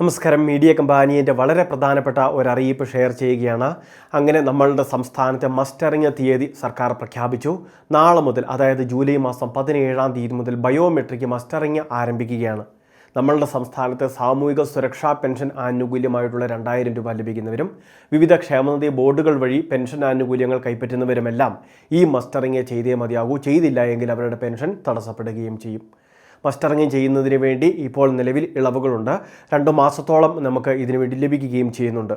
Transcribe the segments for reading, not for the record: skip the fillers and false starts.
നമസ്കാരം. മീഡിയ കമ്പാനിയുടെ വളരെ പ്രധാനപ്പെട്ട ഒരു അറിയിപ്പ് ഷെയർ ചെയ്യുകയാണ്. അങ്ങനെ നമ്മളുടെ സംസ്ഥാനത്തെ മസ്റ്ററിംഗ് തീയതി സർക്കാർ പ്രഖ്യാപിച്ചു. നാളെ മുതൽ, അതായത് ജൂലൈ മാസം 17-ാം തീയതി മുതൽ ബയോമെട്രിക് മസ്റ്ററിംഗ് ആരംഭിക്കുകയാണ്. നമ്മളുടെ സംസ്ഥാനത്തെ സാമൂഹിക സുരക്ഷാ പെൻഷൻ ആനുകൂല്യമായിട്ടുള്ള 2000 രൂപ ലഭിക്കുന്നവരും വിവിധ ക്ഷേമനിധി ബോർഡുകൾ വഴി പെൻഷൻ ആനുകൂല്യങ്ങൾ കൈപ്പറ്റുന്നവരുമെല്ലാം ഈ മസ്റ്ററിംഗ് ചെയ്തേ മതിയാകൂ. ചെയ്തില്ല എങ്കിൽ അവരുടെ പെൻഷൻ തടസ്സപ്പെടുകയും ചെയ്യും. മസ്റ്ററിംഗ് ചെയ്യുന്നതിന് വേണ്ടി ഇപ്പോൾ നിലവിൽ ഇളവുകളുണ്ട്. 2 മാസത്തോളം നമുക്ക് ഇതിനു വേണ്ടി ലഭിക്കുകയും ചെയ്യുന്നുണ്ട്.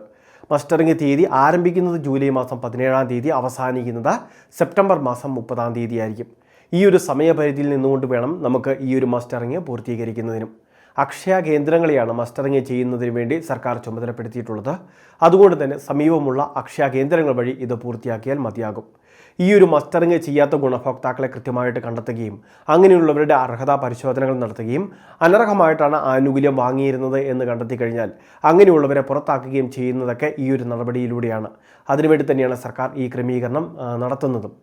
മസ്റ്ററിംഗ് തീയതി ആരംഭിക്കുന്നത് ജൂലൈ മാസം 17-ാം തീയതി, അവസാനിക്കുന്നത് സെപ്റ്റംബർ മാസം 30-ാം തീയതി ആയിരിക്കും. ഈ ഒരു സമയപരിധിയിൽ നിന്നുകൊണ്ട് വേണം നമുക്ക് ഈ ഒരു മസ്റ്ററിംഗ് പൂർത്തീകരിക്കുന്നതിനും. അക്ഷയ കേന്ദ്രങ്ങളെയാണ് മസ്റ്ററിംഗ് ചെയ്യുന്നതിന് വേണ്ടി സർക്കാർ ചുമതലപ്പെടുത്തിയിട്ടുള്ളത്. അതുകൊണ്ട് തന്നെ സമീപമുള്ള അക്ഷയ കേന്ദ്രങ്ങൾ വഴി ഇത് പൂർത്തിയാക്കിയാൽ മതിയാകും. ഈ ഒരു മസ്റ്ററിംഗ് ചെയ്യാത്ത ഗുണഭോക്താക്കളെ കൃത്യമായിട്ട് കണ്ടെത്തുകയും അങ്ങനെയുള്ളവരുടെ അർഹതാ പരിശോധനകൾ നടത്തുകയും അനർഹമായിട്ടാണ് ആനുകൂല്യം വാങ്ങിയിരുന്നത് എന്ന് കണ്ടെത്തി കഴിഞ്ഞാൽ അങ്ങനെയുള്ളവരെ പുറത്താക്കുകയും ചെയ്യുന്നതൊക്കെ ഈ ഒരു നടപടിയിലൂടെയാണ്. അതിനുവേണ്ടി തന്നെയാണ് സർക്കാർ ഈ ക്രമീകരണം നടത്തുന്നതും.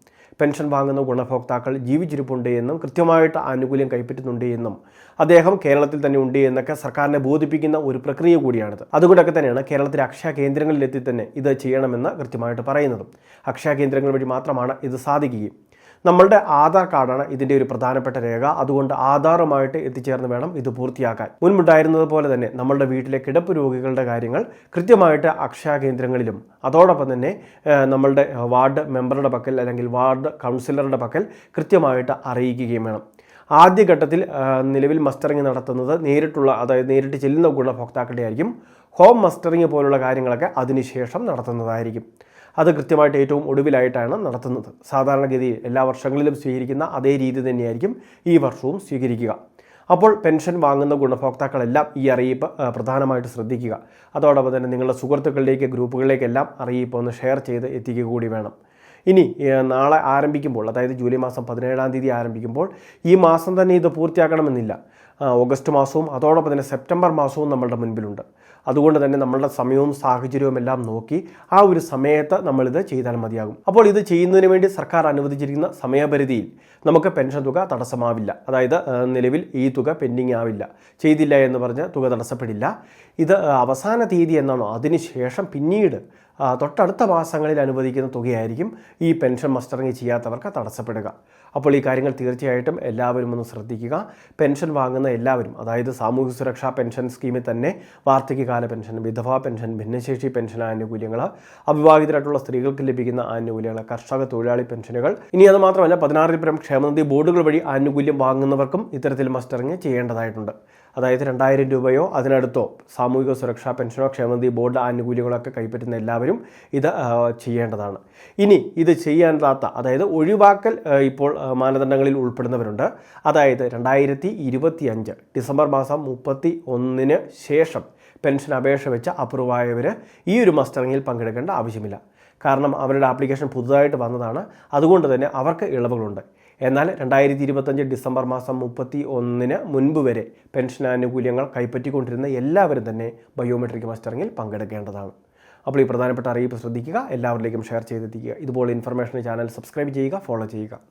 പെൻഷൻ വാങ്ങുന്ന ഗുണഭോക്താക്കൾ ജീവിച്ചിരിപ്പുണ്ട് എന്നും കൃത്യമായിട്ട് ആനുകൂല്യം കൈപ്പറ്റുന്നുണ്ട് എന്നും അദ്ദേഹം കേരളത്തിൽ തന്നെ ഉണ്ട് എന്നൊക്കെ സർക്കാരിനെ ബോധിപ്പിക്കുന്ന ഒരു പ്രക്രിയ കൂടിയാണിത്. അതുകൊണ്ടൊക്കെ തന്നെയാണ് കേരളത്തിലെ അക്ഷയ കേന്ദ്രങ്ങളിലെത്തി തന്നെ ഇത് ചെയ്യണമെന്ന് കൃത്യമായിട്ട് പറയുന്നതും. അക്ഷയ കേന്ദ്രങ്ങൾ വഴി മാത്രമാണ് ഇത് സാധിക്കുകയും. നമ്മളുടെ ആധാർ കാർഡാണ് ഇതിൻ്റെ ഒരു പ്രധാനപ്പെട്ട രേഖ. അതുകൊണ്ട് ആധാറുമായിട്ട് എത്തിച്ചേർന്ന് വേണം ഇത് പൂർത്തിയാക്കാൻ. മുൻപുണ്ടായിരുന്നത് പോലെ തന്നെ നമ്മളുടെ വീട്ടിലെ കിടപ്പ് രോഗികളുടെ കാര്യങ്ങൾ കൃത്യമായിട്ട് അക്ഷയ കേന്ദ്രങ്ങളിലും അതോടൊപ്പം തന്നെ നമ്മളുടെ വാർഡ് മെമ്പറുടെ പക്കൽ അല്ലെങ്കിൽ വാർഡ് കൗൺസിലറുടെ പക്കൽ കൃത്യമായിട്ട് അറിയിക്കുകയും വേണം. ആദ്യഘട്ടത്തിൽ നിലവിൽ മസ്റ്ററിംഗ് നടത്തുന്നത് നേരിട്ട് ചെല്ലുന്ന ഗുണഭോക്താക്കളുടെ ആയിരിക്കും. ഹോം മസ്റ്ററിംഗ് പോലുള്ള കാര്യങ്ങളൊക്കെ അതിനുശേഷം നടത്തുന്നതായിരിക്കും. അത് കൃത്യമായിട്ട് ഏറ്റവും ഒടുവിലായിട്ടാണ് നടത്തുന്നത്. സാധാരണഗതിയിൽ എല്ലാ വർഷങ്ങളിലും സ്വീകരിക്കുന്ന അതേ രീതി തന്നെയായിരിക്കും ഈ വർഷവും സ്വീകരിക്കുക. അപ്പോൾ പെൻഷൻ വാങ്ങുന്ന ഗുണഭോക്താക്കളെല്ലാം ഈ അറിയിപ്പ് പ്രധാനമായിട്ട് ശ്രദ്ധിക്കുക. അതോടൊപ്പം തന്നെ നിങ്ങളുടെ സുഹൃത്തുക്കളിലേക്ക്, ഗ്രൂപ്പുകളിലേക്കെല്ലാം അറിയിപ്പ് ഒന്ന് ഷെയർ ചെയ്ത് എത്തിക്കുക കൂടി വേണം. ഇനി നാളെ ആരംഭിക്കുമ്പോൾ, അതായത് ജൂലൈ മാസം 17-ാം തീയതി ആരംഭിക്കുമ്പോൾ ഈ മാസം തന്നെ ഇത് പൂർത്തിയാക്കണമെന്നില്ല. ഓഗസ്റ്റ് മാസവും അതോടൊപ്പം തന്നെ സെപ്റ്റംബർ മാസവും നമ്മളുടെ മുൻപിലുണ്ട്. അതുകൊണ്ട് തന്നെ നമ്മളുടെ സമയവും സാഹചര്യവും എല്ലാം നോക്കി ആ ഒരു സമയത്ത് നമ്മളിത് ചെയ്താൽ മതിയാകും. അപ്പോൾ ഇത് ചെയ്യുന്നതിന് വേണ്ടി സർക്കാർ അനുവദിച്ചിരിക്കുന്ന സമയപരിധിയിൽ നമുക്ക് പെൻഷൻ തുക തടസ്സമാവില്ല. അതായത് നിലവിൽ ഈ തുക പെൻഡിങ് ആവില്ല. ചെയ്തില്ല എന്ന് പറഞ്ഞ് തുക തടസ്സപ്പെടില്ല. ഇത് അവസാന തീയതി എന്നാണോ അതിനുശേഷം പിന്നീട് തൊട്ടടുത്ത മാസങ്ങളിൽ അനുവദിക്കുന്ന തുകയായിരിക്കും ഈ പെൻഷൻ മസ്റ്ററിംഗ് ചെയ്യാത്തവർക്ക് തടസ്സപ്പെടുക. അപ്പോൾ ഈ കാര്യങ്ങൾ തീർച്ചയായിട്ടും എല്ലാവരും ഒന്ന് ശ്രദ്ധിക്കുക. പെൻഷൻ വാങ്ങുന്ന എല്ലാവരും, അതായത് സാമൂഹ്യ സുരക്ഷാ പെൻഷൻ സ്കീമിൽ തന്നെ വാർദ്ധക്യകാല പെൻഷൻ, വിധവാ പെൻഷൻ, ഭിന്നശേഷി പെൻഷൻ ആനുകൂല്യങ്ങൾ, അവിവാഹിതരായിട്ടുള്ള സ്ത്രീകൾക്ക് ലഭിക്കുന്ന ആനുകൂല്യങ്ങൾ, കർഷക തൊഴിലാളി പെൻഷനുകൾ, ഇനി അത് മാത്രമല്ല 16-ൽ പരം ക്ഷേമനിധി ബോർഡുകൾ വഴി ആനുകൂല്യം വാങ്ങുന്നവർക്കും ഇത്തരത്തിൽ മസ്റ്ററിംഗ് ചെയ്യേണ്ടതായിട്ടുണ്ട്. അതായത് 2000 രൂപയോ അതിനടുത്തോ സാമൂഹിക സുരക്ഷാ പെൻഷനോ ക്ഷേമനിധി ബോർഡ് ആനുകൂല്യങ്ങളൊക്കെ കൈപ്പറ്റുന്ന എല്ലാവരും ഇത് ചെയ്യേണ്ടതാണ്. ഇനി ഇത് ചെയ്യാനാത്ത, അതായത് ഒഴിവാക്കൽ ഇപ്പോൾ മാനദണ്ഡങ്ങളിൽ ഉൾപ്പെടുന്നവരുണ്ട്. അതായത് 2025 ഡിസംബർ മാസം 31-ന് ശേഷം പെൻഷൻ അപേക്ഷ വെച്ച് അപ്രൂവ് ആയവർ ഈ ഒരു മസ്റ്ററിംഗിൽ പങ്കെടുക്കേണ്ട ആവശ്യമില്ല. കാരണം അവരുടെ ആപ്ലിക്കേഷൻ പുതുതായിട്ട് വന്നതാണ്. അതുകൊണ്ട് തന്നെ അവർക്ക് ഇളവുകളുണ്ട്. എന്നാൽ 2025 ഡിസംബർ മാസം 31-ന് മുൻപ് വരെ പെൻഷൻ ആനുകൂല്യങ്ങൾ കൈപ്പറ്റിക്കൊണ്ടിരുന്ന എല്ലാവരും തന്നെ ബയോമെട്രിക് മസ്റ്ററിംഗിൽ പങ്കെടുക്കേണ്ടതാണ്. അപ്പോൾ ഈ പ്രധാനപ്പെട്ട അറിയിപ്പ് ശ്രദ്ധിക്കുക, എല്ലാവരിലേക്കും ഷെയർ ചെയ്തെത്തിക്കുക. ഇതുപോലെ ഇൻഫർമേഷൻ ചാനൽ സബ്സ്ക്രൈബ് ചെയ്യുക, ഫോളോ ചെയ്യുക.